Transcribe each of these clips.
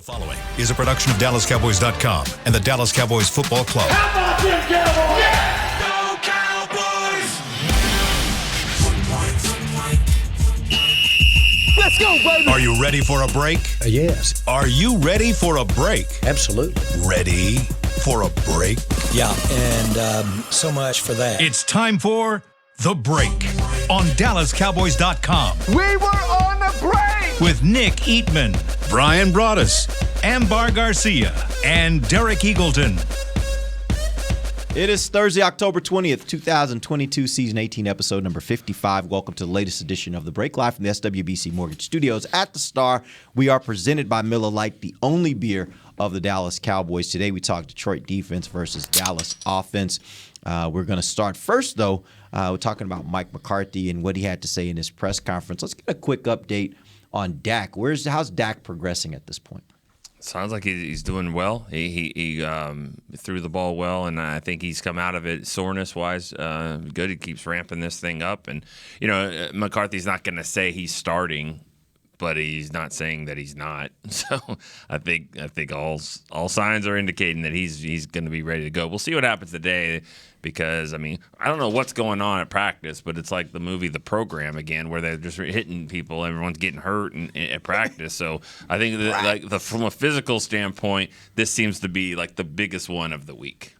The following is a production of DallasCowboys.com and the Dallas Cowboys Football Club. How about them Cowboys? Yeah! Go Cowboys! Let's go, baby! Are you ready for a break? Yes, Are you ready for a break? absolutely. Ready for a break? Yeah, and so much for that. It's time for The Break on DallasCowboys.com We were on a break! with Nick Eatman, Brian Broaddus, Ambar Garcia, and Derek Eagleton. It is Thursday, October 20th, 2022, Season 18, Episode number 55. Welcome to the latest edition of The Break, live from the SWBC Mortgage Studios at the Star. We are presented by Miller Lite, the only beer of the Dallas Cowboys. Today we talk Detroit defense versus Dallas offense. We're going to start first, though, we're talking about Mike McCarthy and what he had to say in his press conference. Let's get a quick update on Dak. How's Dak progressing at this point? Sounds like he's doing well. He threw the ball well, and I think he's come out of it soreness-wise good. He keeps ramping this thing up. And, you know, McCarthy's not going to say he's starting, but he's not saying that he's not. So I think all signs are indicating that he's going to be ready to go. We'll see what happens today because, I mean, I don't know what's going on at practice, but it's like the movie The Program again where they're just hitting people. Everyone's getting hurt at practice. So I think that, from a physical standpoint, this seems to be like the biggest one of the week.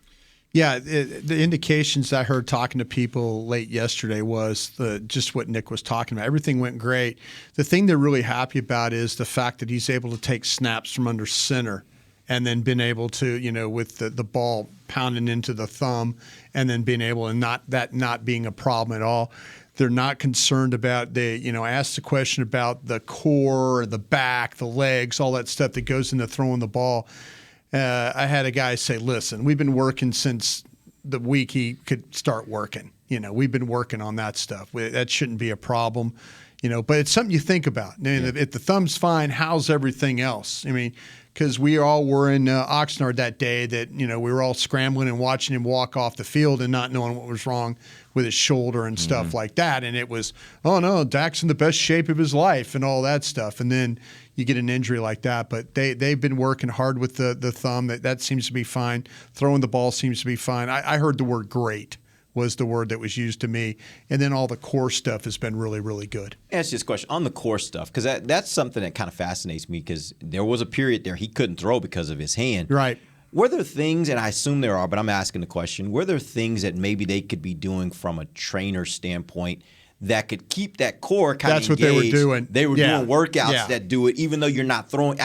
Yeah, the indications I heard talking to people late yesterday was just what Nick was talking about. Everything went great. The thing they're really happy about is the fact that he's able to take snaps from under center and then been able to, with the ball pounding into the thumb and then being able and not being a problem at all. They're not concerned about I asked the question about the core, the back, the legs, all that stuff that goes into throwing the ball. I had a guy say, listen, we've been working since the week he could start working. We've been working on that stuff. That shouldn't be a problem, but it's something you think about. If the thumb's fine, how's everything else? I mean, because we all were in Oxnard that day that, we were all scrambling and watching him walk off the field and not knowing what was wrong with his shoulder and stuff like that. And it was, oh, no, Dak's in the best shape of his life and all that stuff. And then you get an injury like that. But they've been working hard with the thumb. That seems to be fine. Throwing the ball seems to be fine. I heard the word great was the word that was used to me. And then all the core stuff has been really, really good. Ask you this question on the core stuff, because that's something that kind of fascinates me because there was a period there he couldn't throw because of his hand. Right. Were there things, and I assume there are, but I'm asking the question, were there things that maybe they could be doing from a trainer standpoint that could keep that core kind That's of engaged? what they were doing. They were doing workouts Yeah. that do it, even though you're not throwing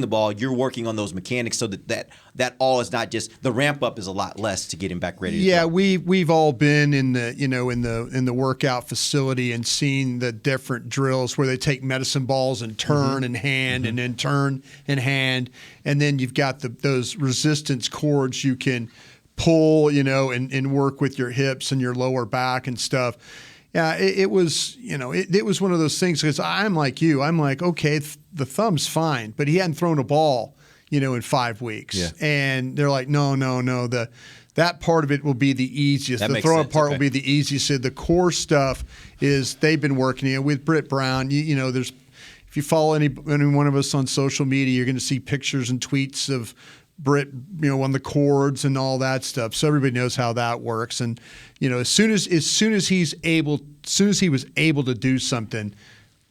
the ball, you're working on those mechanics so that all is not just the ramp up is a lot less to get him back ready to Yeah, throw. we've all been in the workout facility and seen the different drills where they take medicine balls and turn and hand and then turn and hand, and then you've got those resistance cords you can pull, and work with your hips and your lower back and stuff. Yeah, it was, it was one of those things because I'm like you. I'm like, okay, the thumb's fine, but he hadn't thrown a ball, in 5 weeks. Yeah. And they're like, no, that part of it will be the easiest. That The makes throwing sense, part okay. will be the easiest. So the core stuff is they've been working with Britt Brown. There's if you follow any one of us on social media, you're going to see pictures and tweets of Britt, on the cords and all that stuff. So everybody knows how that works. And as soon as he was able to do something,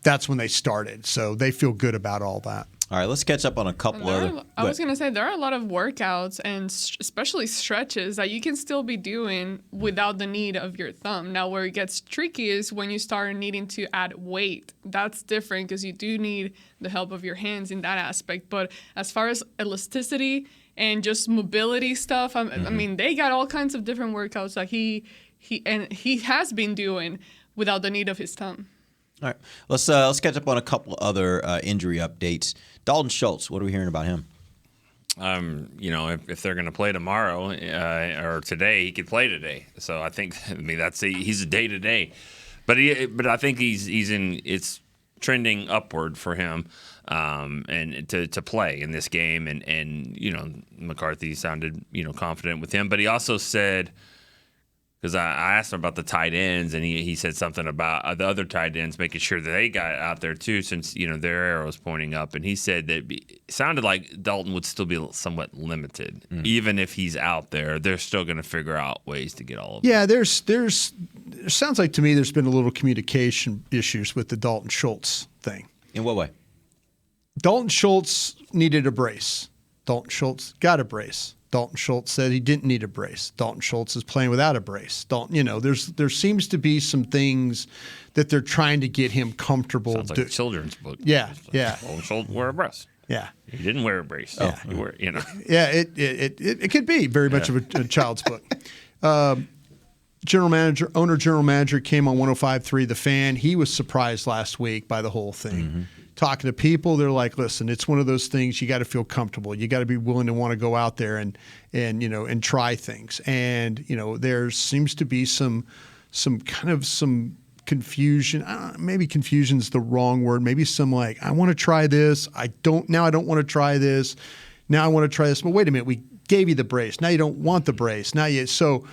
that's when they started. So they feel good about all that. All right, let's catch up on a couple other. I was going to say there are a lot of workouts and especially stretches that you can still be doing without the need of your thumb. Now, where it gets tricky is when you start needing to add weight. That's different because you do need the help of your hands in that aspect. But as far as elasticity and just mobility stuff, I mean, they got all kinds of different workouts that he has been doing without the need of his thumb. All right, let's catch up on a couple other injury updates. Dalton Schultz, what are we hearing about him? If they're going to play tomorrow or today, he could play today. So I think, he's a day to day, but I think it's trending upward for him, and to play in this game. And McCarthy sounded confident with him, but he also said Because I asked him about the tight ends, and he said something about the other tight ends, making sure that they got out there too, since their arrow was pointing up. And he said that it sounded like Dalton would still be somewhat limited, even if he's out there. They're still going to figure out ways to get all of them. Yeah, there sounds like to me there's been a little communication issues with the Dalton Schultz thing. In what way? Dalton Schultz needed a brace. Dalton Schultz got a brace. Dalton Schultz said he didn't need a brace. Dalton Schultz is playing without a brace. There seems to be some ththings that they're trying to get him comfortable. Sounds like a children's book. Yeah, yeah. Dalton Schultz wore a brace. Yeah, he didn't wear a brace. Yeah, Yeah, it could be very much of a child's book. General manager came on 105.3 The Fan. He was surprised last week by the whole thing. Mm-hmm. Talking to people, they're like, "Listen, it's one of those things. You got to feel comfortable. You got to be willing to want to go out there and try things." And there seems to be some confusion. Maybe confusion's the wrong word. Maybe some like, I want to try this. I don't want to try this. Now I want to try this. But wait a minute, we gave you the brace. Now you don't want the brace. So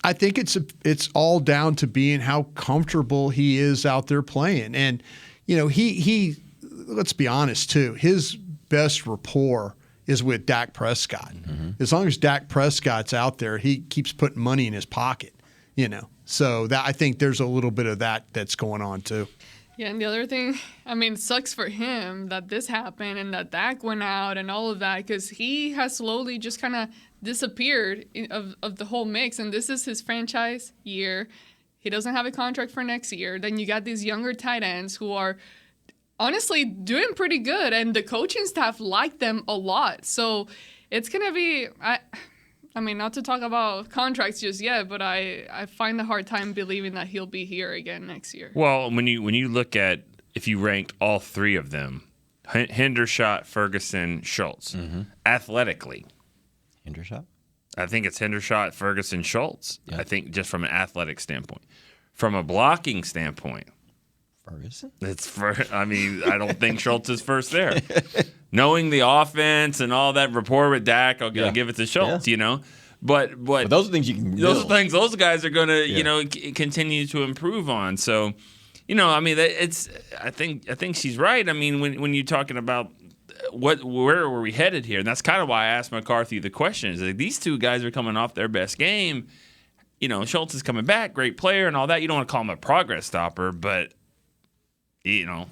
I think it's all down to being how comfortable he is out there playing. And he let's be honest too, his best rapport is with Dak Prescott. Mm-hmm. As long as Dak Prescott's out there, he keeps putting money in his pocket. So that I think there's a little bit of that's going on too. Yeah, and the other thing, it sucks for him that this happened and that Dak went out and all of that, because he has slowly just kind of disappeared of the whole mix. And this is his franchise year. He doesn't have a contract for next year. Then you got these younger tight ends who are honestly doing pretty good, and the coaching staff like them a lot. So it's going to be, not to talk about contracts just yet, but I find a hard time believing that he'll be here again next year. Well, when you look at, if you ranked all three of them, Hendershot, Ferguson, Schultz, athletically. Hendershot? I think it's Hendershot, Ferguson, Schultz. Yeah. I think just from an athletic standpoint. From a blocking standpoint, Ferguson? I don't think Schultz is first there. Knowing the offense and all that rapport with Dak, I'll give it to Schultz, But those are things you can those build. are things those guys are going to continue to improve on. So, it's I think she's right. When you're talking about where were we headed here, and that's kind of why I asked McCarthy the question. Is like, these two guys are coming off their best game. Schultz is coming back, great player and all that. You don't want to call him a progress stopper, but they're going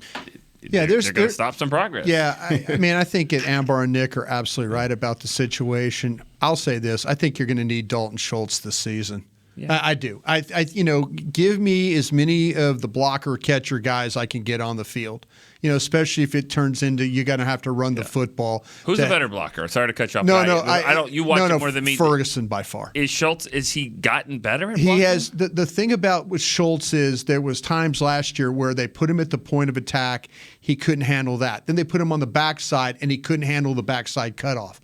to stop some progress. Yeah, I think Ambar and Nick are absolutely right about the situation. I'll say this: I think you're going to need Dalton Schultz this season. Yeah. I do. I give me as many of the blocker catcher guys I can get on the field. Especially if it turns into you're going to have to run the football. Who's a better blocker? Sorry to cut you off. No, I don't. You watch it more than me. Ferguson by far. Is Schultz? Is he gotten better at blocking? He has. The thing about with Schultz is there was times last year where they put him at the point of attack. He couldn't handle that. Then they put him on the backside, and he couldn't handle the backside cutoff.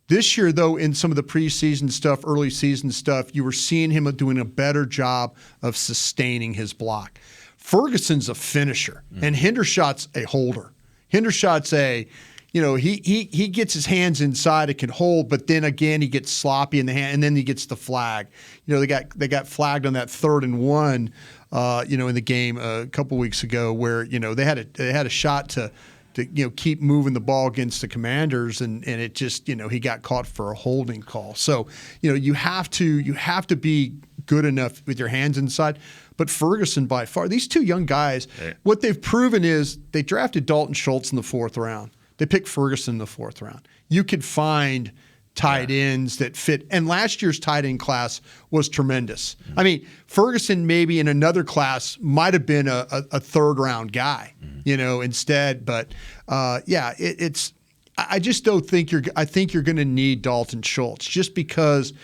This year, though, in some of the preseason stuff, early season stuff, you were seeing him doing a better job of sustaining his block. Ferguson's a finisher, and Hendershot's a holder. Hendershot's he gets his hands inside, it can hold, but then again he gets sloppy in the hand, and then he gets the flag. They got flagged on that 3rd and 1, in the game a couple weeks ago where they had a shot to keep moving the ball against the Commanders, and it just he got caught for a holding call. So you have to be good enough with your hands inside. But Ferguson, by far, these two young guys, what they've proven is they drafted Dalton Schultz in the 4th round. They picked Ferguson in the 4th round. You could find tight ends that fit. And last year's tight end class was tremendous. Ferguson maybe in another class might have been a 3rd round guy, instead. But it's. I just don't think I think you're going to need Dalton Schultz just because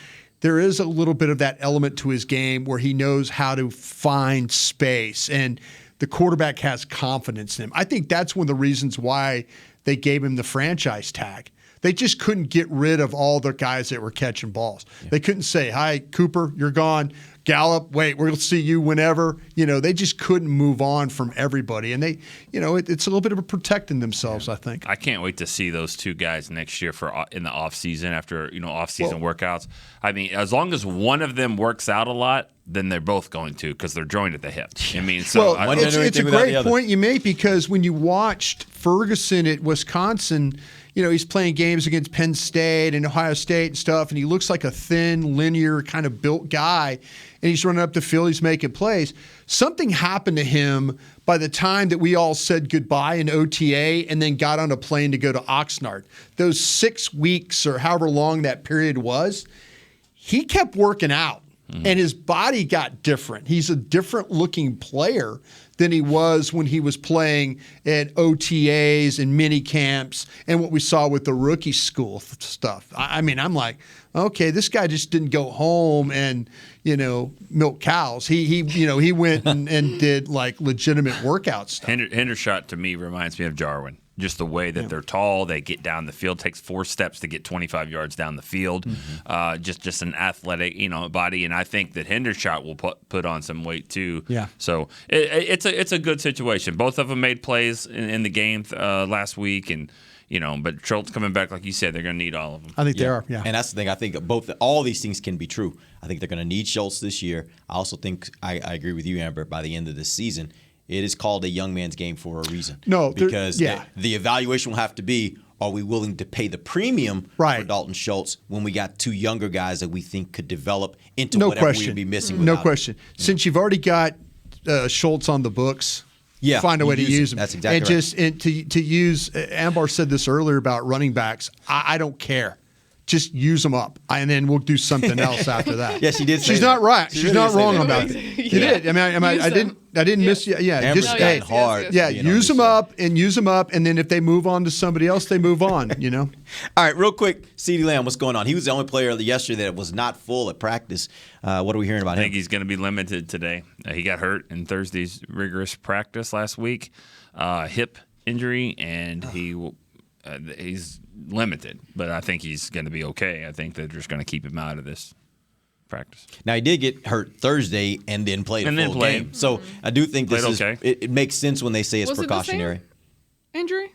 there is a little bit of that element to his game where he knows how to find space and the quarterback has confidence in him. I think that's one of the reasons why they gave him the franchise tag. They just couldn't get rid of all the guys that were catching balls. Yeah. They couldn't say, "Hi, Cooper, you're gone. Gallup, wait, we'll see you whenever." They just couldn't move on from everybody. And they, it's a little bit of a protecting themselves, I think. I can't wait to see those two guys next year in the offseason after, off-season workouts. As long as one of them works out a lot, then they're both going to because they're joined at the hip. I mean, so Well, it's a great point you make because when you watched Ferguson at Wisconsin, he's playing games against Penn State and Ohio State and stuff, and he looks like a thin, linear, kind of built guy, and he's running up the field, he's making plays. Something happened to him by the time that we all said goodbye in OTA and then got on a plane to go to Oxnard. Those 6 weeks or however long that period was, he kept working out. And his body got different. He's a different looking player than he was when he was playing at OTAs and mini camps and what we saw with the rookie school stuff. I mean, I'm like, okay, this guy just didn't go home and, milk cows. He went and did like legitimate workout stuff. Hendershot to me reminds me of Jarwin. Just the way that they're tall, they get down the field. Takes 4 steps to get 25 yards down the field. Just an athletic, body, and I think that Hendershot will put on some weight too. Yeah. So it's a good situation. Both of them made plays in the game last week, and but Schultz coming back, like you said, they're going to need all of them. I think they are. Yeah. And that's the thing. I think all these things can be true. I think they're going to need Schultz this year. I also think I agree with you, Amber. By the end of this season, it is called a young man's game for a reason. No, because the evaluation will have to be: are we willing to pay the premium for Dalton Schultz when we got 2 younger guys that we think could develop into whatever we would be missing? No question. Since you've already got Schultz on the books, find a way to use him. That's exactly right. To use, Ambar said this earlier about running backs. I don't care. Just use them up, and then we'll do something else after that. Yeah, she did. She's not right. She's not wrong about it. She did. I didn't miss you. Yeah, Amber's just gotten hard. Yeah, use them up, and then if they move on to somebody else, they move on. All right, real quick, CeeDee Lamb, what's going on? He was the only player yesterday that was not full at practice. What are we hearing about him? I think he's going to be limited today. He got hurt in Thursday's rigorous practice last week, hip injury, and he's limited, but I think he's going to be okay. I think they're just going to keep him out of this practice. Now, he did get hurt Thursday and then played a full game. So I do think it makes sense when they say it's precautionary. It the same injury?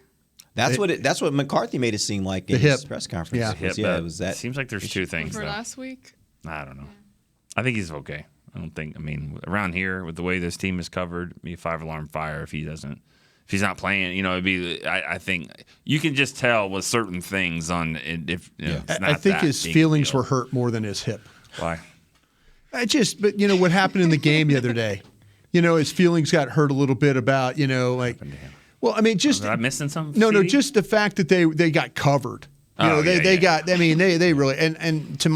That's what McCarthy made it seem like in his press conference. Yeah, it was that. Seems like there's 2 things for last week. I don't know. I think he's okay. Around here with the way this team is covered, be a 5-alarm fire if he's not playing. It'd be. I think you can just tell with certain things on if. It's not I think that his big feelings deal. were hurt more than his hip. Why? But what happened in the game the other day? His feelings got hurt a little bit about Well, just was I missing something? No, just the fact that they got covered. They got. They really and to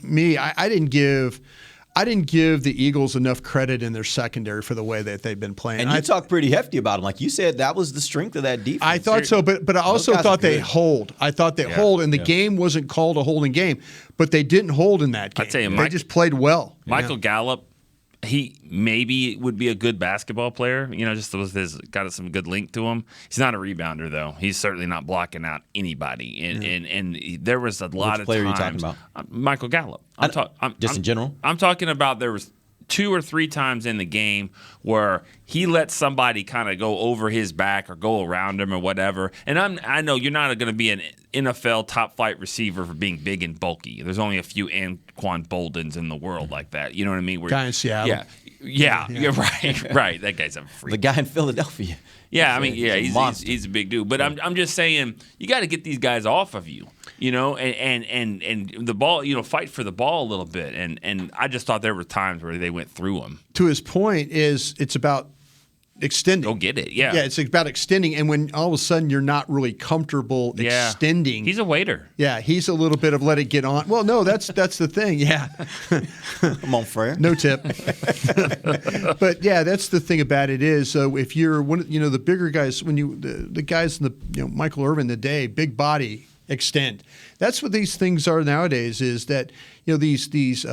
me, I didn't give the Eagles enough credit in their secondary for the way that they've been playing. And you talked pretty hefty about them. Like you said, that was the strength of that defense. I thought so, but I also thought they hold. I thought they hold, and the game wasn't called a holding game, but they didn't hold in that game. I tell you, they just played well. Michael Gallup, he maybe would be a good basketball player. Just with his got some good link to him. He's not a rebounder though. He's certainly not blocking out anybody. And there was a lot of player times. Are you talking about? Michael Gallup. In general. I'm talking about there was 2 or 3 times in the game where he let somebody kind of go over his back or go around him or whatever. And I know you're not going to be an NFL top flight receiver for being big and bulky. There's only a few Anquan Boldens in the world like that. You know what I mean? Guy in Seattle. Yeah, you're right. Right. That guy's a freak. The guy in Philadelphia. Yeah, he's a big dude. But I'm just saying you got to get these guys off of you. And the ball, fight for the ball a little bit. And I just thought there were times where they went through them. To his point it's about extending. Go get it, yeah. Yeah, it's about extending. And when all of a sudden you're not really comfortable extending. He's a waiter. Yeah, he's a little bit of let it get on. Well, no, that's the thing. Yeah. Come on, Frere. No tip. But yeah, that's the thing about it is if you're one, the bigger guys, when the guys in the Michael Irvin the day, big body, extend. That's what these things are nowadays. Is that these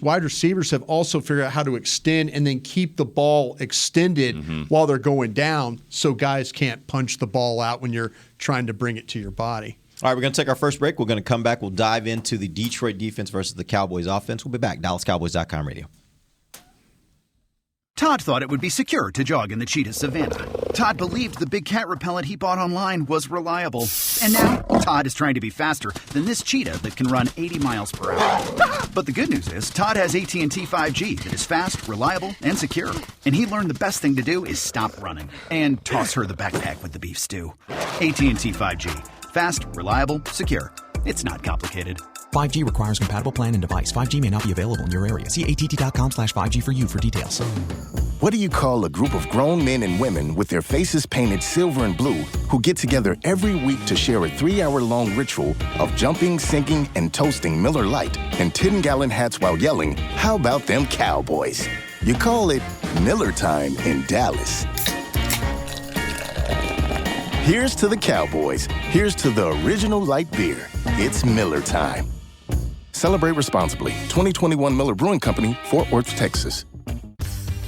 wide receivers have also figured out how to extend and then keep the ball extended while they're going down, so guys can't punch the ball out when you're trying to bring it to your body. All right, we're going to take our first break. We're going to come back. We'll dive into the Detroit defense versus the Cowboys offense. We'll be back. DallasCowboys.com radio. Todd thought it would be secure to jog in the cheetah savanna. Todd believed the big cat repellent he bought online was reliable. And now, Todd is trying to be faster than this cheetah that can run 80 miles per hour. But the good news is, Todd has AT&T 5G that is fast, reliable, and secure. And he learned the best thing to do is stop running and toss her the backpack with the beef stew. AT&T 5G. Fast, reliable, secure. It's not complicated. 5G requires compatible plan and device. 5G may not be available in your area. See att.com/5G for you for details. What do you call a group of grown men and women with their faces painted silver and blue who get together every week to share a 3-hour-long ritual of jumping, singing, and toasting Miller Lite in 10-gallon hats while yelling, "How about them Cowboys?" You call it Miller Time in Dallas. Here's to the Cowboys. Here's to the original light beer. It's Miller Time. Celebrate responsibly. 2021 Miller Brewing Company, Fort Worth, Texas.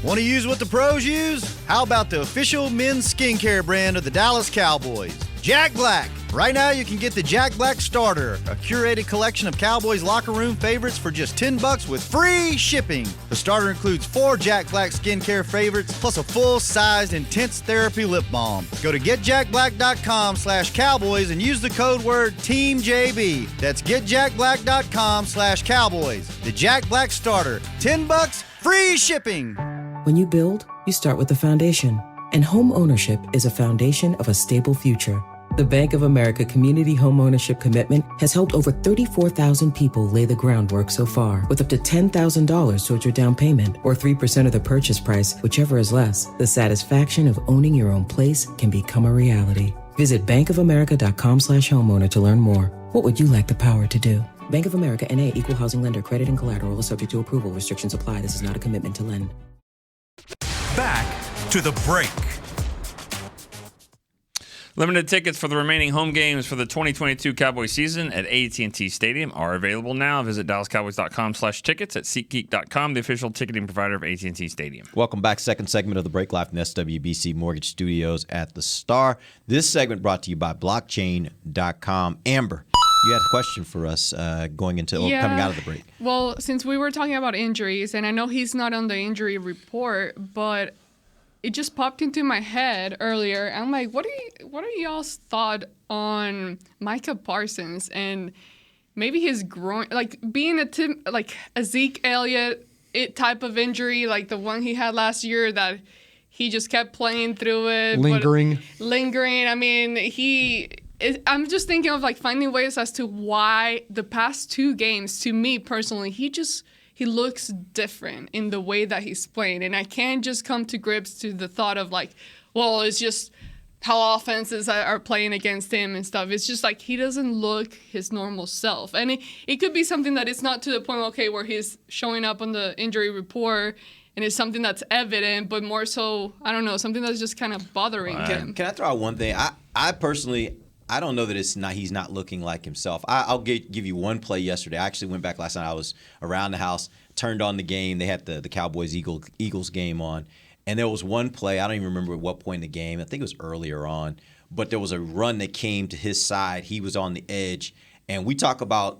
Want to use what the pros use? How about the official men's skincare brand of the Dallas Cowboys, Jack Black? Right now, you can get the Jack Black Starter, a curated collection of Cowboys locker room favorites for just $10 with free shipping. The starter includes 4 Jack Black skincare favorites, plus a full-sized intense therapy lip balm. Go to getjackblack.com/Cowboys and use the code word TEAMJB. That's getjackblack.com/Cowboys. The Jack Black Starter, $10, free shipping. When you build, you start with the foundation. And home ownership is a foundation of a stable future. The Bank of America Community Homeownership Commitment has helped over 34,000 people lay the groundwork so far, with up to $10,000 towards your down payment or 3% of the purchase price, whichever is less. The satisfaction of owning your own place can become a reality. Visit bankofamerica.com/homeowner to learn more. What would you like the power to do? Bank of America N.A. Equal Housing Lender. Credit and collateral is subject to approval. Restrictions apply. This is not a commitment to lend. Back to the break. Limited tickets for the remaining home games for the 2022 Cowboys season at AT&T Stadium are available now. Visit DallasCowboys.com/tickets at SeatGeek.com, the official ticketing provider of AT&T Stadium. Welcome back. Second segment of the break, live from the SWBC Mortgage Studios at the Star. This segment brought to you by Blockchain.com. Amber, you had a question for us coming out of the break. Well, since we were talking about injuries, and I know he's not on the injury report, but it just popped into my head earlier. I'm like, what are y'all's thought on Micah Parsons and maybe his groin, like being a Zeke Elliott type of injury, like the one he had last year that he just kept playing through it. Lingering. I mean, I'm just thinking of like finding ways as to why the past 2 games, to me personally, he looks different in the way that he's playing. And I can't just come to grips to the thought of like, well, it's just how offenses are playing against him and stuff. It's just like he doesn't look his normal self. And it could be something that it's not to the point, okay, where he's showing up on the injury report and it's something that's evident, but more so, I don't know, something that's just kind of bothering him. Can I throw out one thing? I personally, I don't know that he's not looking like himself. I'll give you one play yesterday. I actually went back last night. I was around the house, turned on the game. They had the Cowboys Eagles game on, and there was one play. I don't even remember at what point in the game. I think it was earlier on, but there was a run that came to his side. He was on the edge, and we talk about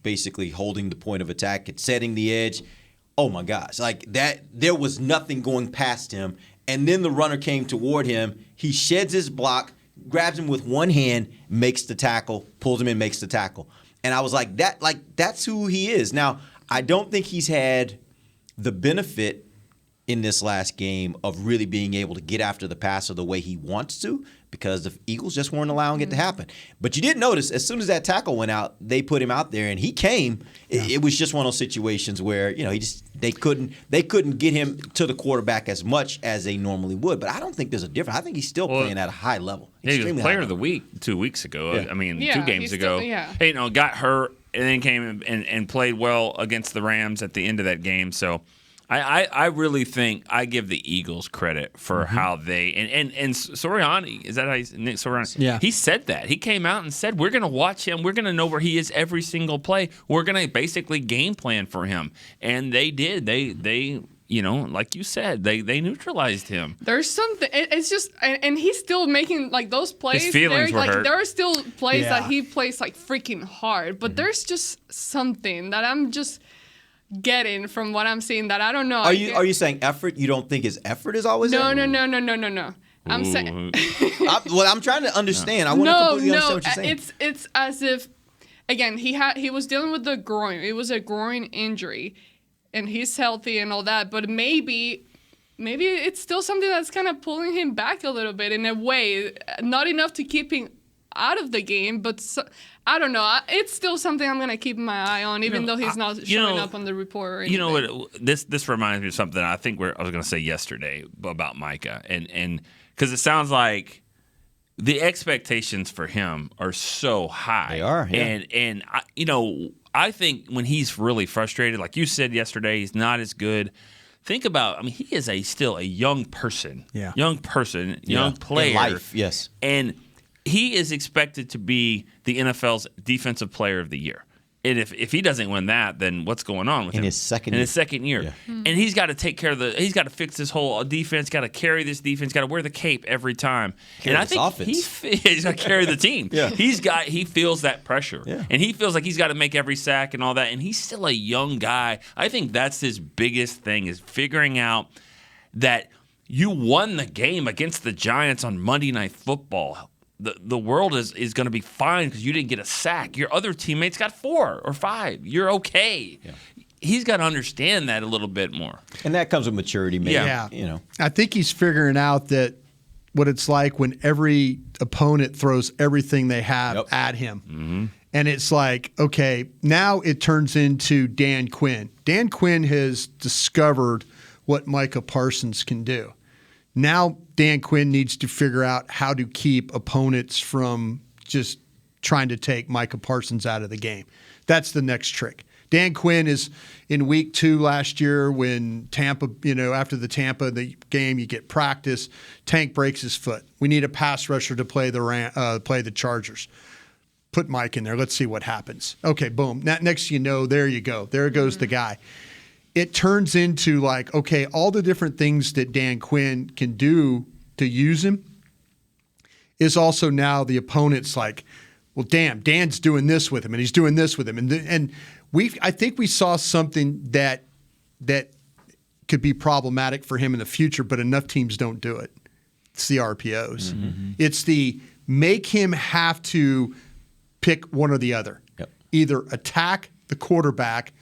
basically holding the point of attack and setting the edge. Oh my gosh, like that! There was nothing going past him, and then the runner came toward him. He sheds his block, grabs him with one hand, makes the tackle, pulls him in, makes the tackle. And I was like, that's who he is. Now, I don't think he's had the benefit in this last game of really being able to get after the passer the way he wants to, because the Eagles just weren't allowing it to happen. But you did notice, as soon as that tackle went out, they put him out there, and he came. Yeah. It was just one of those situations where they couldn't get him to the quarterback as much as they normally would. But I don't think there's a difference. I think he's still playing at a high level. Yeah, he was player of the week 2 weeks ago. Yeah. I mean, 2 games ago. Got hurt and then came and played well against the Rams at the end of that game. So I really think I give the Eagles credit for how they and Sirianni, is that how Nick Sirianni? Yeah. He said that. He came out and said, we're going to watch him. We're going to know where he is every single play. We're going to basically game plan for him. And they did. They like you said, they neutralized him. There's something. It's just, and he's still making like those plays. His feelings were hurt. There are still plays that he plays like freaking hard, but there's just something that I'm just. getting from what I'm seeing that I don't know. Are you saying effort? You don't think his effort is always No. there? I'm saying. I'm trying to understand. I want to completely understand what you're saying. It's as if, again, he was dealing with the groin. It was a groin injury, and he's healthy and all that. But maybe it's still something that's kind of pulling him back a little bit in a way. Not enough to keep him out of the game, but I don't know. It's still something I'm going to keep my eye on, even though he's not showing up on the report or anything. You know what? This reminds me of something I think I was going to say yesterday about Micah, and because it sounds like the expectations for him are so high. They are, yeah. And I think when he's really frustrated, like you said yesterday, he's not as good. Think about, he is still a young person. Yeah. Young player. In life, yes. And he is expected to be the NFL's Defensive Player of the Year. And if he doesn't win that, then what's going on with him? In his second year. Yeah. And he's got to take care of he's got to fix this whole defense, got to carry this defense, got to wear the cape every time. I think he's got to carry the team. Yeah. He feels that pressure. Yeah. And he feels like he's got to make every sack and all that. And he's still a young guy. I think that's his biggest thing, is figuring out that you won the game against the Giants on Monday Night Football. The world is going to be fine because you didn't get a sack. Your other teammates got 4 or 5. You're okay. Yeah. He's got to understand that a little bit more. And that comes with maturity, maybe. Yeah. I think he's figuring out that what it's like when every opponent throws everything they have at him. Mm-hmm. And it's like, okay, now it turns into Dan Quinn. Dan Quinn has discovered what Micah Parsons can do. Now Dan Quinn needs to figure out how to keep opponents from just trying to take Micah Parsons out of the game. That's the next trick. Dan Quinn is in week 2 last year when Tampa, after the game, you get practice. Tank breaks his foot. We need a pass rusher to play the Chargers. Put Mike in there. Let's see what happens. Okay, boom. Next there you go. There goes the guy. It turns into like, okay, all the different things that Dan Quinn can do to use him is also now the opponent's like, well, damn, Dan's doing this with him, and he's doing this with him, and I think we saw something that could be problematic for him in the future, but enough teams don't do it. It's the RPOs. Mm-hmm. It's the make him have to pick one or the other. Yep. Either attack the quarterback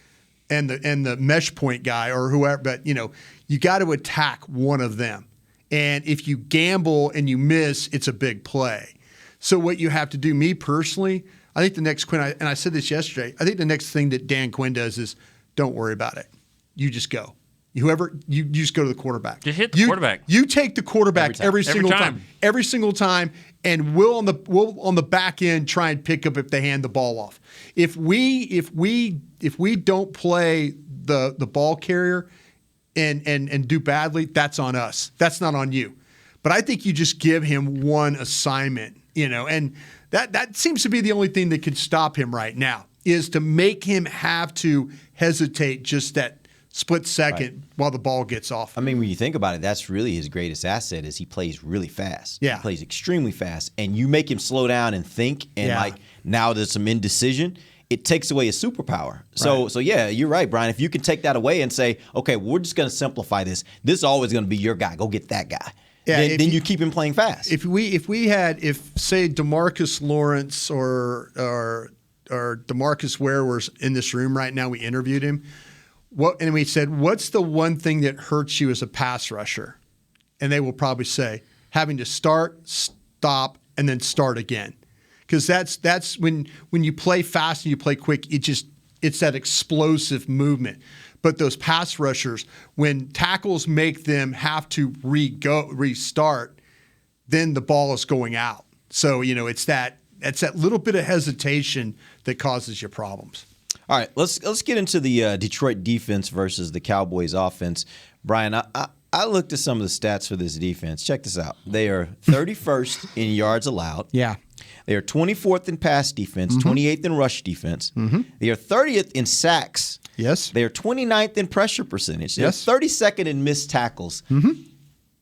and the mesh point guy or whoever, but you got to attack one of them. And if you gamble and you miss, it's a big play. So what you have to do, me personally, I think the next Quinn, and I said this yesterday, I think the next thing that Dan Quinn does is don't worry about it. You just go. You just go to the quarterback. Just hit the quarterback. You take the quarterback every single time. Every single time, and we'll on the back end try and pick up if they hand the ball off. If we don't play the ball carrier and do badly, that's on us. That's not on you. But I think you just give him one assignment, and that seems to be the only thing that could stop him right now, is to make him have to hesitate just that split second while the ball gets off. I mean, when you think about it, that's really his greatest asset is he plays really fast. Yeah. He plays extremely fast. And you make him slow down and think, and now there's some indecision, it takes away his superpower. So yeah, you're right, Brian. If you can take that away and say, okay, we're just going to simplify this. This is always going to be your guy. Go get that guy. Yeah, then you keep him playing fast. If say DeMarcus Lawrence or DeMarcus Ware was in this room right now, we interviewed him. And we said, what's the one thing that hurts you as a pass rusher? And they will probably say, having to start, stop, and then start again. Because that's when you play fast and you play quick, it's that explosive movement. But those pass rushers, when tackles make them have to restart, then the ball is going out. So, it's that little bit of hesitation that causes you problems. All right, let's get into the Detroit defense versus the Cowboys offense. Brian, I looked at some of the stats for this defense. Check this out. They are 31st in yards allowed. Yeah. They are 24th in pass defense, 28th in rush defense. Mm-hmm. They are 30th in sacks. Yes. They are 29th in pressure percentage. They're Yes. 32nd in missed tackles. Mm-hmm.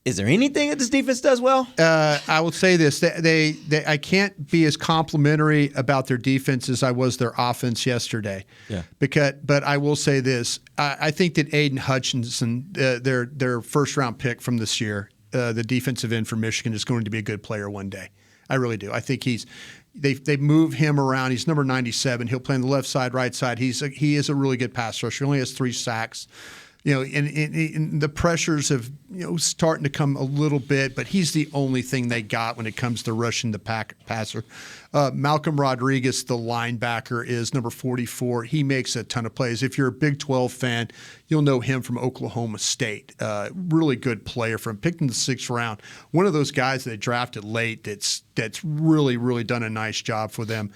Is there anything that this defense does well? I will say this: I can't be as complimentary about their defense as I was their offense yesterday. Yeah. But I will say this: I think that Aiden Hutchinson, their first round pick from this year, the defensive end from Michigan, is going to be a good player one day. I really do. I think they move him around. He's number 97. He'll play on the left side, right side. He is a really good pass rusher. He only has 3 sacks. And the pressures have starting to come a little bit, but he's the only thing they got when it comes to rushing the passer. Malcolm Rodriguez, the linebacker, is number 44. He makes a ton of plays. If you're a Big 12 fan, you'll know him from Oklahoma State. Really good player from picked in the 6th round. One of those guys they drafted late that's really, really done a nice job for them.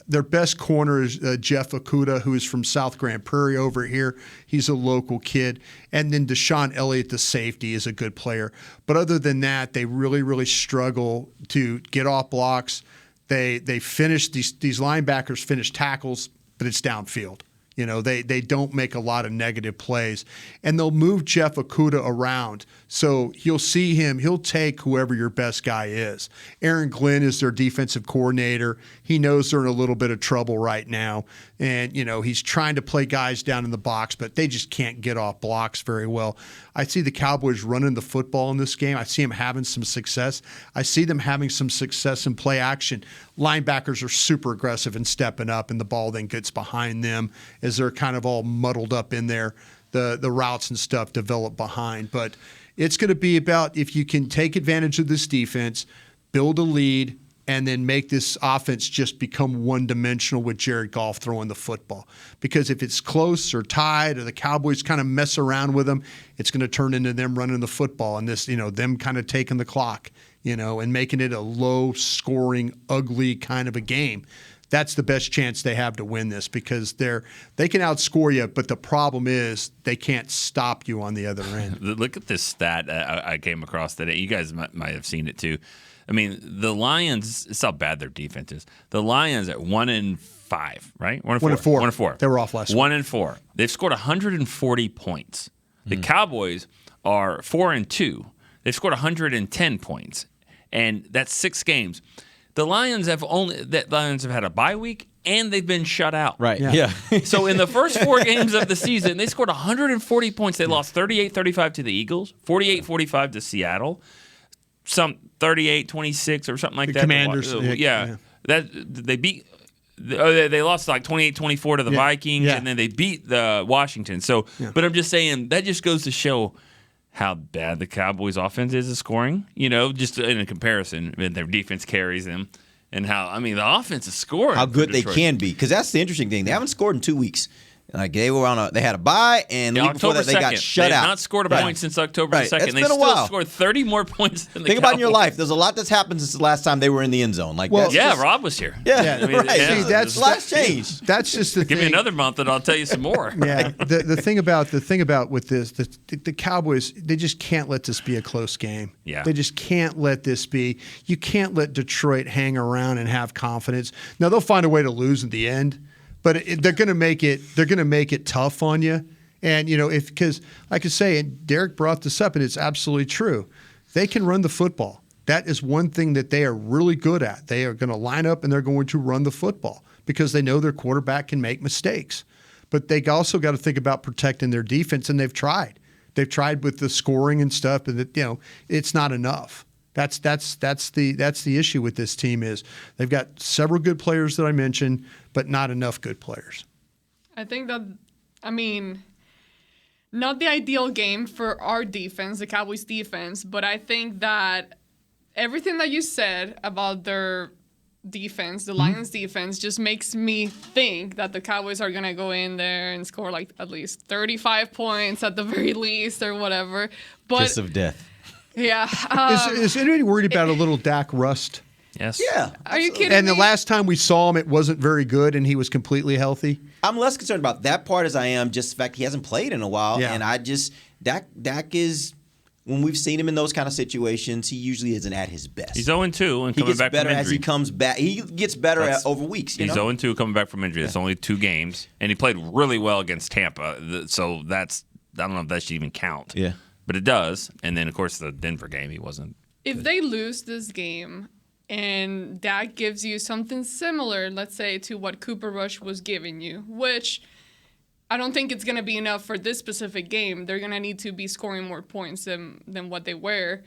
Their best corner is Jeff Okudah, who is from South Grand Prairie over here. He's a local kid. And then Deshaun Elliott, the safety, is a good player. But other than that, they really, really struggle to get off blocks. They finish these linebackers finish tackles, but it's downfield. They don't make a lot of negative plays. And they'll move Jeff Okudah around. So you'll see him. He'll take whoever your best guy is. Aaron Glenn is their defensive coordinator. He knows they're in a little bit of trouble right now. And, he's trying to play guys down in the box, but they just can't get off blocks very well. I see the Cowboys running the football in this game. I see them having some success. I see them having some success in play action. Linebackers are super aggressive and stepping up, and the ball then gets behind them as they're kind of all muddled up in there. The routes and stuff develop behind. But it's going to be about if you can take advantage of this defense, build a lead, and then make this offense just become one-dimensional with Jared Goff throwing the football. Because if it's close or tied or the Cowboys kind of mess around with them, it's going to turn into them running the football and this, them kind of taking the clock, and making it a low-scoring, ugly kind of a game. That's the best chance they have to win this because they can outscore you, but the problem is they can't stop you on the other end. Look at this stat I came across today. You guys might have seen it too. I mean, the Lions, it's how bad their defense is. The Lions at 1-5, right? 1-4. 1-4. They were off last week. 1-4. They've scored 140 points. The Cowboys are 4-2. They've scored 110 points. And that's 6 games. The Lions have had a bye week and they've been shut out. Right. Yeah. So in the first 4 games of the season, they scored 140 points. They lost 38-35 to the Eagles, 48-45 to Seattle, some 38-26 or something like that. Commanders. Yeah. They beat. They lost like 28-24 to the Vikings, and then they beat the Washington. So, but I'm just saying that just goes to show how bad the Cowboys' offense is at scoring. Just in a comparison, and their defense carries them, and the offense is scoring. How good they can be, because that's the interesting thing. They haven't scored in 2 weeks. Like they had a bye, and the week before that they got shut out. They have not scored a point since October 2nd. It's they been a still while. scored 30 more points than the Think Cowboys. about in your life. There's a lot that's happened since the last time they were in the end zone. Rob was here. Yeah, right. See, that's last change. That's just the Give thing. me another month, and I'll tell you some more. Yeah, the thing about with this, the Cowboys, they just can't let this be a close game. Yeah, they just can't let this be. You can't let Detroit hang around and have confidence. Now they'll find a way to lose in the end. But they're going to make it. They're going to make it tough on you, and because like I say, and Derek brought this up, and it's absolutely true. They can run the football. That is one thing that they are really good at. They are going to line up and they're going to run the football because they know their quarterback can make mistakes. But they also got to think about protecting their defense, and they've tried. They've tried with the scoring and stuff, but it's not enough. That's the issue with this team is they've got several good players that I mentioned, but not enough good players. I think that, not the ideal game for our defense, the Cowboys defense, but I think that everything that you said about their defense, the Lions defense, just makes me think that the Cowboys are going to go in there and score like at least 35 points at the very least or whatever. But Kiss of death. Yeah. Is anybody worried about a little Dak rust? Yes. Yeah. Are you kidding And me? the last time we saw him, it wasn't very good, and he was completely healthy. I'm less concerned about that part as I am just the fact he hasn't played in a while. Yeah. And Dak is, when we've seen him in those kind of situations, he usually isn't at his best. He's 0-2 and He coming gets back better from as injury. he comes back. He gets better over weeks. He's 0-2 coming back from injury. That's only 2 games, and he played really well against Tampa. So I don't know if that should even count. Yeah. but it does. And then, of course, the Denver game, he wasn't. If they lose this game and Dak gives you something similar, let's say, to what Cooper Rush was giving you, which I don't think it's going to be enough for this specific game. They're going to need to be scoring more points than what they were.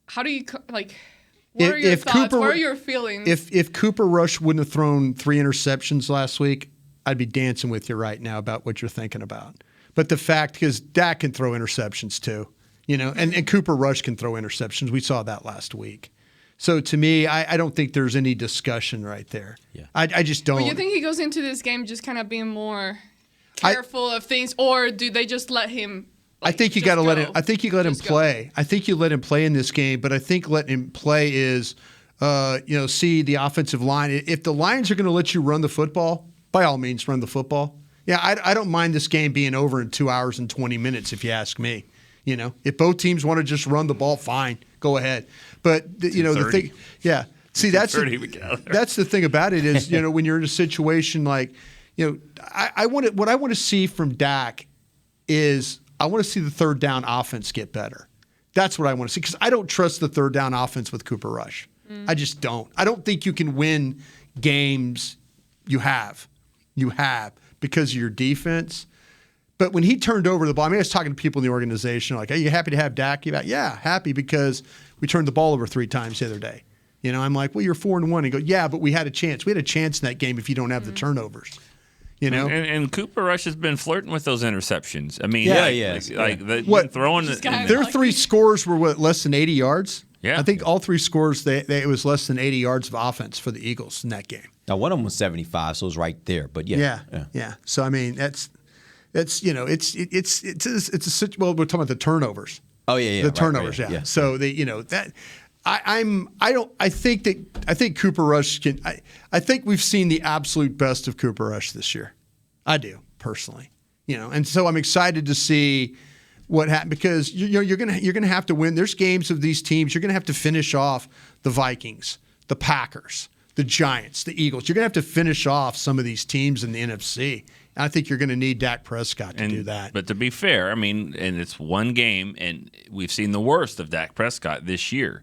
How do you, what are your thoughts? What are your feelings? If Cooper Rush wouldn't have thrown 3 interceptions last week, I'd be dancing with you right now about what you're thinking about. But the fact, because Dak can throw interceptions too, and Cooper Rush can throw interceptions. We saw that last week. So to me, I don't think there's any discussion right there. Yeah. I just don't. Well, you think he goes into this game just kind of being more careful of things, or do they just let him? I think you got to let him. I think you let him play. I think you let him play in this game, but I think letting him play is, see the offensive line. If the Lions are going to let you run the football, by all means, run the football. Yeah, I don't mind this game being over in 2 hours and 20 minutes, if you ask me. If both teams want to just run the ball, fine, go ahead. But the thing, yeah. See, that's the thing about it is, when you're in a situation like, what I want to see from Dak is I want to see the third down offense get better. That's what I want to see, because I don't trust the third down offense with Cooper Rush. I just don't. I don't think you can win games you have because of your defense. But when he turned over the ball, I was talking to people in the organization, like, "Hey, you happy to have Dak?" Yeah, happy because we turned the ball over 3 times the other day. I'm like, "Well, you're 4-1." He goes, "Yeah, but we had a chance. We had a chance in that game if you don't have the turnovers." And Cooper Rush has been flirting with those interceptions. I mean, throwing their 3 scores were less than 80 yards. Yeah, I think all 3 scores it was less than 80 yards of offense for the Eagles in that game. Now one of them was 75, so it was right there. But yeah. So I mean, it's we're talking about the turnovers. Oh yeah, the turnovers. Right. Yeah. So I think Cooper Rush can. I think we've seen the absolute best of Cooper Rush this year. I do personally, and so I'm excited to see what happens, because you're gonna have to win. There's games of these teams you're gonna have to finish off the Vikings, the Packers, the Giants, the Eagles. You're gonna have to finish off some of these teams in the NFC. I think you're going to need Dak Prescott to do that. But to be fair, and it's one game, and we've seen the worst of Dak Prescott this year.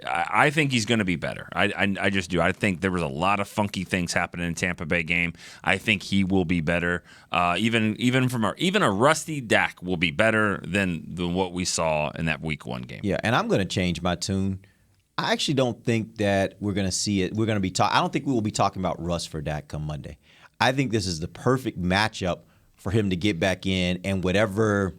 I think he's going to be better. I just do. I think there was a lot of funky things happening in the Tampa Bay game. I think he will be better. Even a rusty Dak will be better than what we saw in that Week 1 game. Yeah, and I'm going to change my tune. I actually don't think that we're going to see it. We're going to be I don't think we will be talking about rust for Dak come Monday. I think this is the perfect matchup for him to get back in, and whatever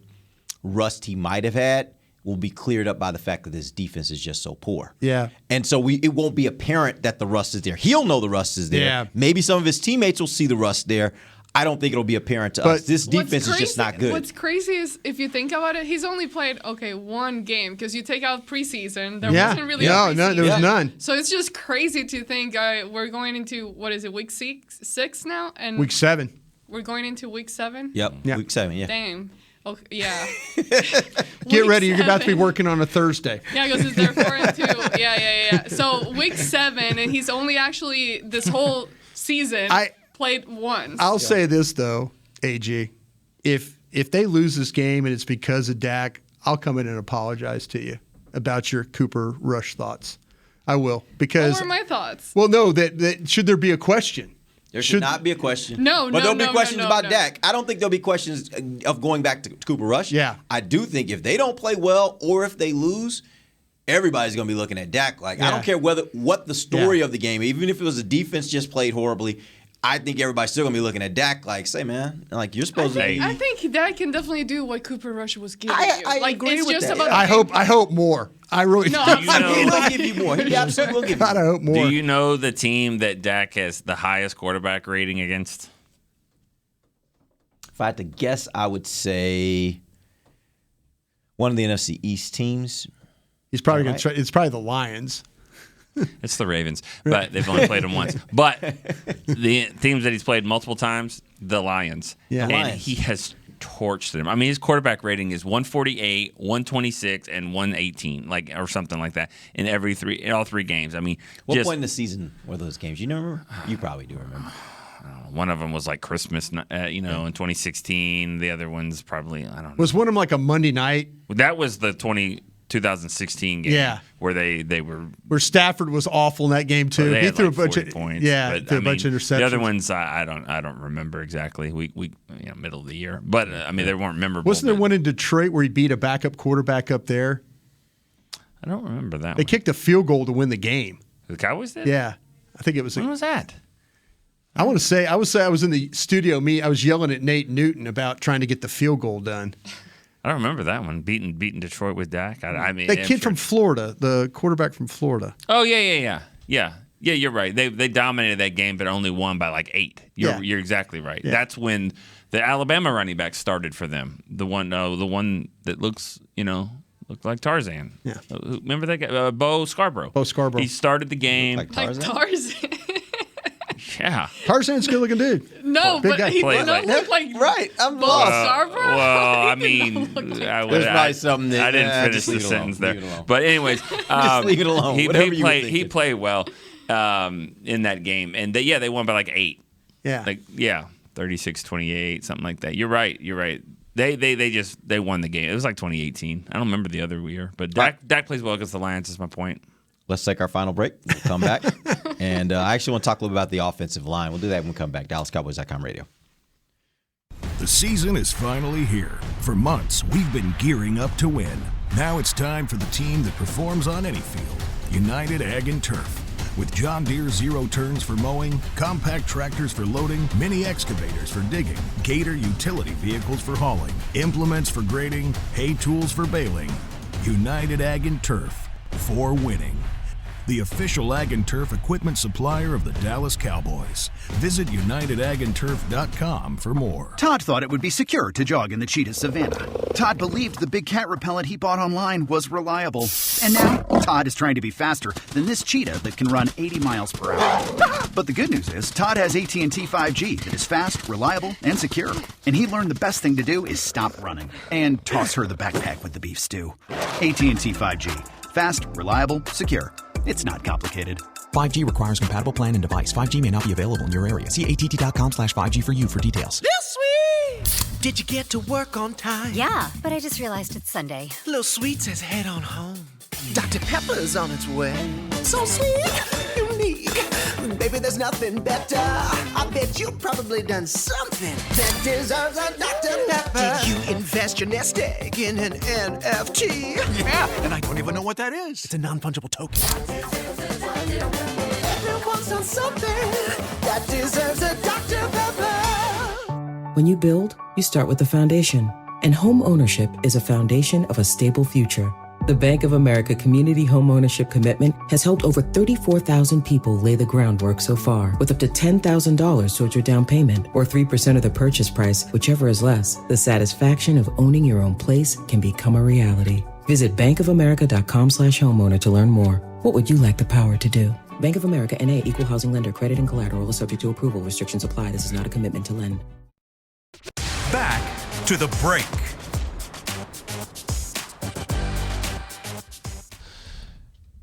rust he might have had will be cleared up by the fact that this defense is just so poor. Yeah. And so it won't be apparent that the rust is there. He'll know the rust is there. Yeah. Maybe some of his teammates will see the rust there. I don't think it'll be apparent to us. This defense is just not good. What's crazy is, if you think about it, he's only played, one game, because you take out preseason. There wasn't really a preseason. No, there was none. So it's just crazy to think we're going into, week 6 now? And week 7. We're going into week 7? Yep, week 7, yeah. Damn. Okay, yeah. Get ready. You're about to be working on a Thursday. Yeah, because it's there 4-2. Yeah. So week 7, and he's only actually this whole season played once. I'll say this though, AG, if they lose this game and it's because of Dak, I'll come in and apologize to you about your Cooper Rush thoughts. I will, because what were my thoughts? Well, no, that should there be a question? There should not be a question. No, but there'll be questions about Dak. I don't think there'll be questions of going back to Cooper Rush. Yeah. I do think if they don't play well or if they lose, everybody's going to be looking at Dak. I don't care what the story of the game, even if it was the defense just played horribly, I think everybody's still going to be looking at Dak say, man, you're supposed to be. I think Dak can definitely do what Cooper Rush was giving you. I agree it's with just that. About I hope more. I really do. He will give you more. He absolutely will give you more. God, I hope more. Do you know the team that Dak has the highest quarterback rating against? If I had to guess, I would say one of the NFC East teams. He's probably going to try. It's probably the Lions. It's the Ravens, but they've only played them once. But the teams that he's played multiple times, the Lions. Yeah. And he has torched them. His quarterback rating is 148, 126, and 118, or something like that in all 3 games. What point in the season were those games? You remember? You probably do remember. One of them was like Christmas, in 2016. The other one's probably, I don't know. Was one of them like a Monday night? That was the 2016 game. Yeah. Where they were. Where Stafford was awful in that game too. He threw like a bunch of points. Yeah, threw a bunch of interceptions. The other ones I don't remember exactly. We middle of the year, but they weren't memorable. Wasn't there one in Detroit where he beat a backup quarterback up there? I don't remember that. They kicked a field goal to win the game. The Cowboys did? Yeah, I think it was. When was that? I want to say I was in the studio. I was yelling at Nate Newton about trying to get the field goal done. I don't remember that one. Beating Detroit with Dak. That kid from Florida, the quarterback from Florida. Oh yeah. You're right. They dominated that game, but only won by like 8. You're exactly right. Yeah. That's when the Alabama running back started for them. The one that looked like Tarzan. Yeah. Remember that guy? Bo Scarborough. He started the game. Like Tarzan. Yeah. Tarzan's a good-looking dude. No, big but guy. he did not look like right. I'm Bo lost. Scarborough. Well, I mean, there's probably something that I didn't finish the sentence there. But anyways, just leave it alone. He played well in that game, and they won by like 8. Yeah. 36-28, something like that. You're right. They won the game. It was like 2018. I don't remember the other year, but Dak plays well against the Lions. Is my point. Let's take our final break. We'll come back. And I actually want to talk a little bit about the offensive line. We'll do that when we come back. DallasCowboys.com radio. The season is finally here. For months, we've been gearing up to win. Now it's time for the team that performs on any field. United Ag and Turf. With John Deere zero turns for mowing, compact tractors for loading, mini excavators for digging, Gator utility vehicles for hauling, implements for grading, hay tools for baling. United Ag and Turf. For winning. The official Ag and Turf equipment supplier of the Dallas Cowboys. Visit UnitedAgAndTurf.com for more. Todd thought it would be secure to jog in the cheetah savanna. Todd believed the big cat repellent he bought online was reliable. And now, Todd is trying to be faster than this cheetah that can run 80 miles per hour. But the good news is, Todd has AT&T 5G that is fast, reliable, and secure. And he learned the best thing to do is stop running and toss her the backpack with the beef stew. AT&T 5G. Fast, reliable, secure. It's not complicated. 5G requires compatible plan and device. 5G may not be available in your area. See att.com/5G for you for details. This sweet! Did you get to work on time? Yeah, but I just realized it's Sunday. Little Sweet says head on home. Dr. Pepper's on its way. So sweet, unique. Baby, there's nothing better. I bet you've probably done something that deserves a Dr. Pepper. Did you invest your nest egg in an NFT? Yeah, and I don't even know what that is. It's a non-fungible token. Everyone's done something that deserves a Dr. Pepper. When you build, you start with the foundation. And home ownership is a foundation of a stable future. The Bank of America Community Homeownership Commitment has helped over 34,000 people lay the groundwork so far, with up to $10,000 towards your down payment or 3% of the purchase price, whichever is less. The satisfaction of owning your own place can become a reality. Visit bankofamerica.com/homeowner to learn more. What would you like the power to do? Bank of America N.A. Equal Housing Lender. Credit and collateral is subject to approval. Restrictions apply. This is not a commitment to lend. Back to the break.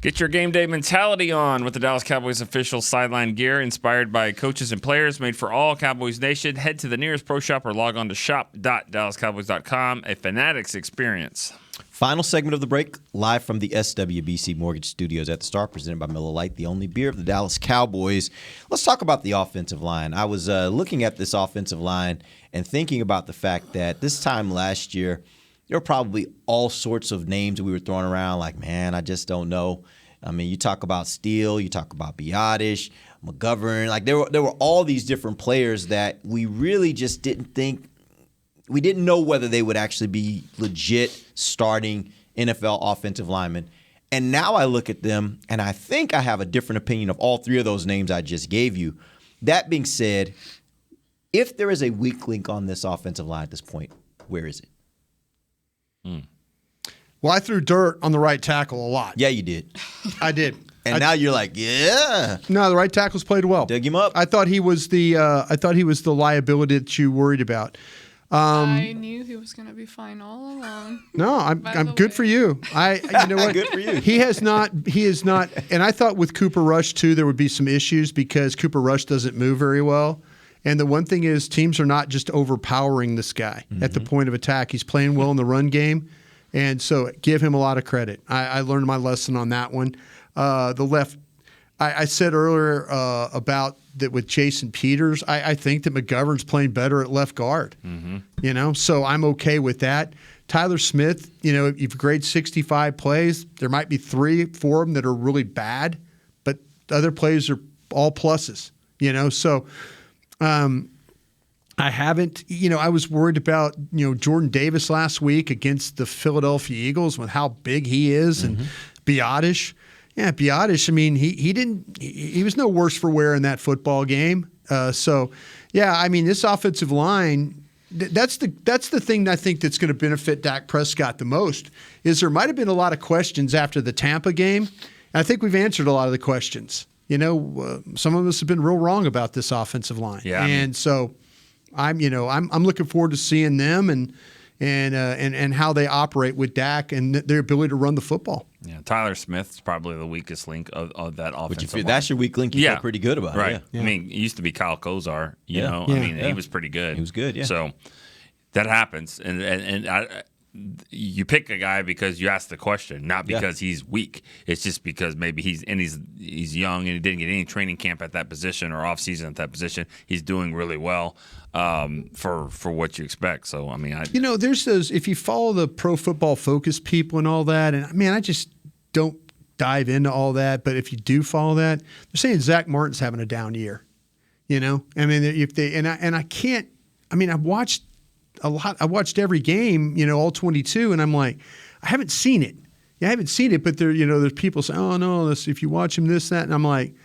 Get your game day mentality on with the Dallas Cowboys official sideline gear inspired by coaches and players, made for all Cowboys Nation. Head to the nearest pro shop or log on to shop.dallascowboys.com. A Fanatics experience. Final segment of the break, live from the SWBC Mortgage Studios at the Star, presented by Miller Lite, the only beer of the Dallas Cowboys. Let's talk about the offensive line. I was looking at this offensive line and thinking about the fact that this time last year, there were probably all sorts of names we were throwing around like, man, I just don't know. I mean, you talk about Steele, you talk about Biotish, McGovern. Like there were all these different players that we really just didn't think. We didn't know whether they would actually be legit starting NFL offensive linemen. And now I look at them, and I think I have a different opinion of all three of those names I just gave you. That being said, if there is a weak link on this offensive line at this point, where is it? Well, I threw dirt on the right tackle a lot. Yeah, you did. I did. And now you're like, yeah. No, the right tackle's played well. Dug him up. I thought he was the liability that you worried about. I knew he was going to be fine all along. No, I'm good for you. You know what? Good for you. He is not. And I thought with Cooper Rush too, there would be some issues because Cooper Rush doesn't move very well. And the one thing is teams are not just overpowering this guy at the point of attack. He's playing well in the run game, and so give him a lot of credit. I learned my lesson on that one. The left, I said earlier about that with Jason Peters. I think that McGovern's playing better at left guard. So I'm okay with that. Tyler Smith, if you grade 65 plays, there might be 3, 4 of them that are really bad, but the other plays are all pluses. So. I haven't, I was worried about, Jordan Davis last week against the Philadelphia Eagles with how big he is and Biotish. Yeah, Biotish, he was no worse for wear in that football game. This offensive line, that's the thing I think that's going to benefit Dak Prescott the most is there might have been a lot of questions after the Tampa game. And I think we've answered a lot of the questions. Some of us have been real wrong about this offensive line, so I'm looking forward to seeing them and how they operate with Dak and their ability to run the football. Yeah, Tyler Smith's probably the weakest link of that offensive line. That's your weak link. You feel pretty good about, right? Yeah. I mean, it used to be Kyle Kozar. He was pretty good. He was good. Yeah. So that happens, and you pick a guy because you ask the question, not because he's weak. It's just because maybe he's young and he didn't get any training camp at that position or off season at that position. He's doing really well for what you expect. So there's those. If you follow the Pro Football Focus people and all that, and I just don't dive into all that. But if you do follow that, they're saying Zach Martin's having a down year. I can't. I've watched a lot. I watched every game, all 22, and I'm like, I haven't seen it. Yeah, I haven't seen it, but there's people saying, oh no, if you watch him that, and I'm like,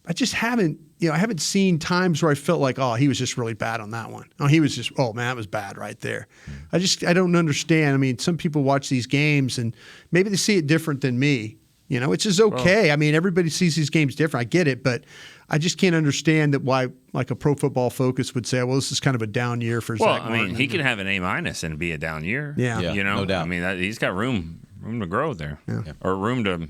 I just haven't. I haven't seen times where I felt like, oh, he was just really bad on that one. Oh, he was just, oh man, that was bad right there. I don't understand. Some people watch these games and maybe they see it different than me. Which is okay. Everybody sees these games different. I get it, but I just can't understand that why, like a Pro Football Focus would say, well, this is kind of a down year for Zach Martin. He can have an A- and be a down year. Yeah, no doubt. He's got room to grow there, or room to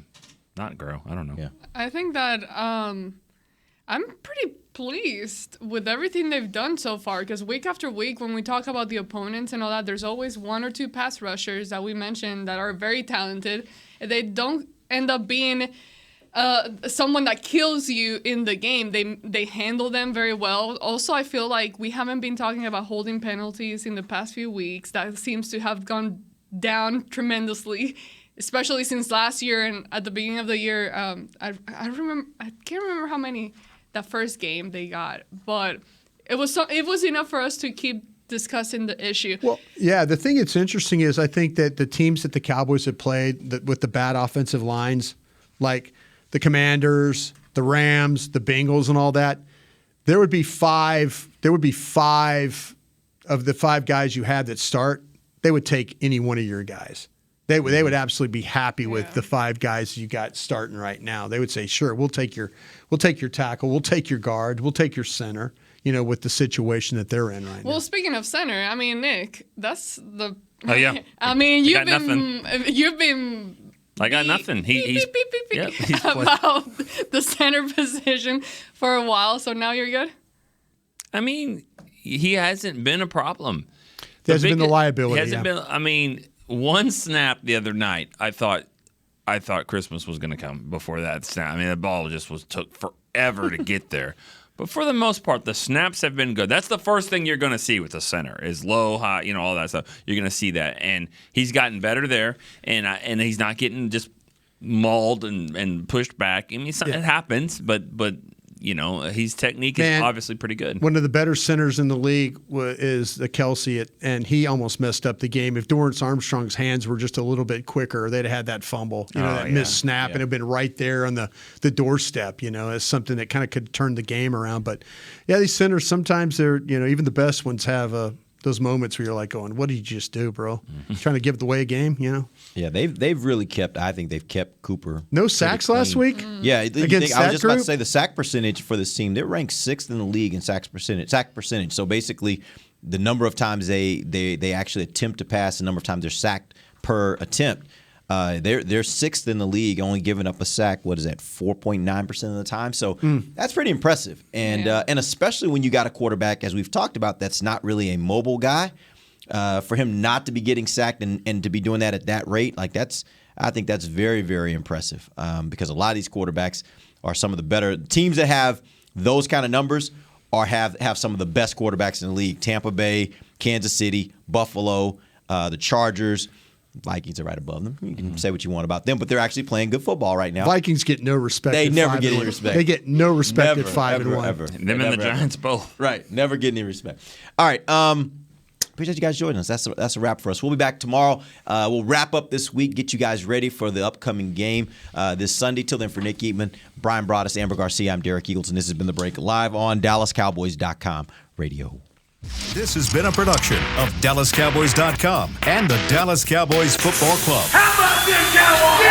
not grow. I don't know. Yeah. I think that I'm pretty pleased with everything they've done so far because week after week, when we talk about the opponents and all that, there's always 1 or 2 pass rushers that we mentioned that are very talented. They don't end up being someone that kills you in the game. They handle them very well. Also, I feel like we haven't been talking about holding penalties in the past few weeks. That seems to have gone down tremendously, especially since last year and at the beginning of the year. I can't remember how many that first game they got, but it was enough for us to keep discussing the issue. Well, yeah, the thing that's interesting is I think that the teams that the Cowboys have played with the bad offensive lines, like the Commanders, the Rams, the Bengals, and all that, there would be 5 of the 5 guys you had that start. They would take any one of your guys. They would absolutely be happy with the 5 guys you got starting right now. They would say, sure, we'll take your tackle, we'll take your guard, we'll take your center. With the situation that they're in right now. Well, speaking of center, Nick, that's the. Oh yeah. You've been. I got nothing. He's about the center position for a while, so now you're good. He hasn't been a problem. He hasn't been the liability. He hasn't been. One snap the other night, I thought Christmas was going to come before that snap. The ball just took forever to get there. But for the most part, the snaps have been good. That's the first thing you're going to see with the center is low, high, all that stuff. You're going to see that. And he's gotten better there, and he's not getting just mauled and pushed back. It happens, but his technique is obviously pretty good. One of the better centers in the league is the Kelsey, and he almost messed up the game. If Dorrance Armstrong's hands were just a little bit quicker, they'd have had that fumble, missed snap, and it'd been right there on the doorstep, as something that kind of could turn the game around. But, yeah, these centers, sometimes they're, even the best ones have those moments where you're like going, what did you just do, bro? Trying to give away a game, Yeah, they've really kept Cooper. No sacks last week? Yeah, against I was just about to say the sack percentage for this team, they're ranked 6th in the league in sack percentage. So basically the number of times they actually attempt to pass, the number of times they're sacked per attempt. They're sixth in the league, only giving up a sack. What is that? 4.9% of the time. So that's pretty impressive. And especially when you got a quarterback, as we've talked about, that's not really a mobile guy. For him not to be getting sacked and to be doing that at that rate, I think that's very, very impressive. Because a lot of these quarterbacks are some of the better teams that have those kind of numbers, or have some of the best quarterbacks in the league. Tampa Bay, Kansas City, Buffalo, the Chargers. Vikings are right above them. You can say what you want about them, but they're actually playing good football right now. Vikings get no respect. They at never 5 get and any 1. respect. They get no respect Never, at 5 ever, and 1. ever. Them and the Giants both. Right. Never get any respect. All right. Appreciate you guys joining us. That's a wrap for us. We'll be back tomorrow. We'll wrap up this week, get you guys ready for the upcoming game this Sunday. Till then, for Nick Eatman, Brian Broaddus, Amber Garcia, I'm Derek Eagleton. This has been The Break, live on DallasCowboys.com radio. This has been a production of DallasCowboys.com and the Dallas Cowboys Football Club. How about this, Cowboys?